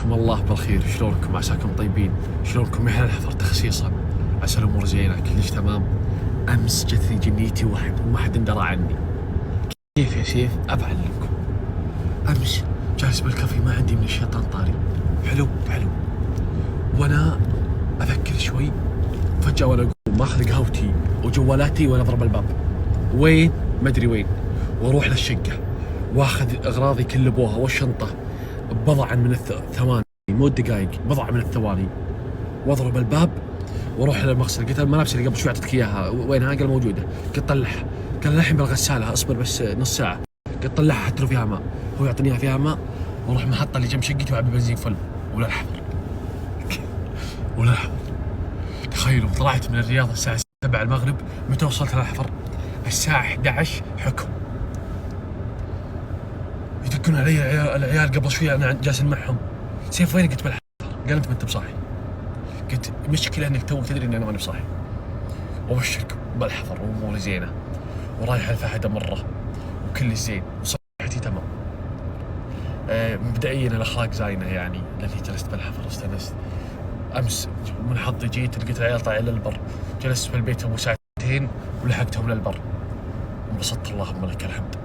مساكم الله بالخير، شلونكم؟ عساكم طيبين، شلونكم يا اهل الحفر تخصيصا؟ عسى الامور زينه، كلش تمام. امس جتني جنيتي وما حد درى عني. كيف يا سيف؟ ابعلمكم. امس جالس بالكافي ما عندي من الشيطان طاري، حلو حلو، وانا افكر شوي، فجاه وانا اقوم ماخذ قهوتي وجوالاتي وانا اضرب الباب، وين؟ ما ادري وين، واروح للشقه واخذ اغراضي كل ابوها والشنطه ببضعا من الثواني، مو دقائق، بضع من الثواني، واضرب الباب واروح للمغسله. قلت الملابس اللي قبل شوي اعطيتك اياها وينها؟ قال موجوده. قلت طلعها. قال الحين بالغساله، اصبر بس نص ساعه. قلت طلعها حتى لو فيها ماء. هو يعطيني اياها فيها ماء، واروح محطه اللي جنب شقتي واعبي بنزين فل ولا الحفر ولا الحفر. تخيلوا طلعت من الرياض الساعه 7 المغرب، متى وصلت للحفر؟ الساعه 11 حكم. يدقون علي العيال قبل شوي انا جالس معهم. سيف وين؟ قلت بالحفر. قال انت ما انت بصاحي. قلت المشكله انك تو تدري ان انا ماني بصاحي. وابشرك بالحفر واموري زينه، ورايح الفهد مره وكل زين وصحتي تمام. مبدئيا الاخلاق زاينه يعني، لاني جلست بالحفر استانست. امس من حظي جيت لقيت العيال طالعين للبر، جلست في البيت ابو ساعتين ولحقتهم للبر، انبسطت اللهم لك الحمد.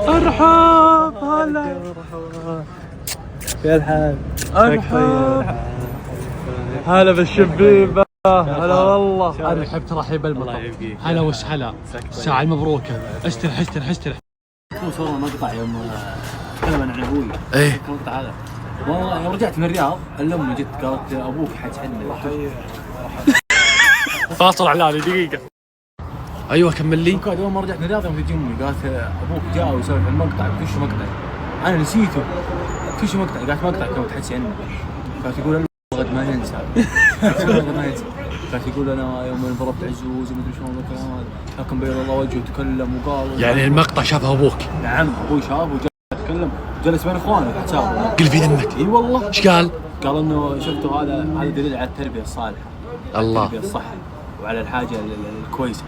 ارحب هلا يا الحال، ارحب هلا بالشبيبه، هلا والله. ارحب ترحيب المطر، هلا وسهلا، الساعة المبروكة. استرح استرح استرح. صور مقطع يوم تكلم عن ابوي. ايه المقطع هذا والله يوم رجعت من الرياض الام جت قالت ابوك حجحنا. فاصل اعلاني دقيقة. ايوه كمل لي. اول ما رجعت من الرياض يوم تجي امي قالت ابوك جاء ويسولف عن المقطع. قلت شو مقطع؟ انا نسيته. قلت شو مقطع؟ قالت مقطع كنت تحكي عنه. قالت يقول الغد ما ينسى. ما ينسى. قالت يقول انا يوم ضربت عزوز ومدري شلون الكلام، لكن بيض الله وجهه وتكلم وقال. يعني المقطع شافه ابوك؟ نعم ابوي شافه وجاء يتكلم، جلس بين اخوانه حسابه. قل في ذمك. اي والله. ايش قال؟ قال انه شفته هذا دليل على التربيه الصالحه، الله، التربيه الصح وعلى الحاجه الكويسه.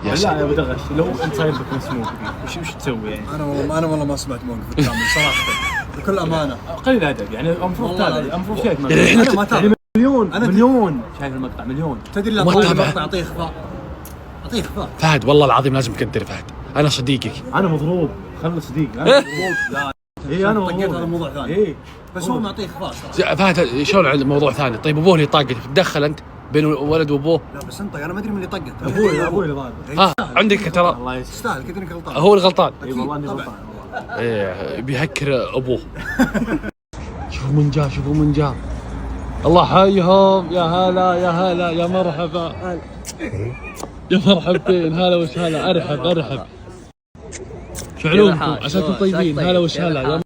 يا لا يا ابو دغش، لو انت صاير بك مسموم وش تسوي يعني؟ انا والله ما سمعت موقف كامل صراحه بكل امانه. قليل ادب يعني، المفروض تتابع، المفروض شايف يعني احنا ما تابع. مليون شايف المقطع مليون. تدري لا طول المقطع اعطيه اخفاء، اعطيه اخفاء. فهد والله العظيم لازم تقدر فهد، انا صديقك. انا مضروب، خلص صديق انا مضروب. لا اي انا طقيت هذا مضروب. موضوع ثاني. اي بس هو معطيه اخفاء. فهد شلون على موضوع ثاني؟ طيب ابوه اللي طاقته تدخل انت بين ولد وابوه؟ لا بس انت انا ما ادري من اللي طقت. ابوي اللي ضارب. ها عندك ترى الله يسلمك. تستاهل كذا انك غلطان. هو الغلطان. اي والله اني غلطان. ايه بيهكر ابوه. شوفوا من جاء، شوفوا من جاء. الله حيهم، يا هلا يا هلا يا مرحبا يا مرحبتين، هلا وسهلا. ارحب ارحب، شو علومكم؟ عساكم طيبين، هلا وسهلا.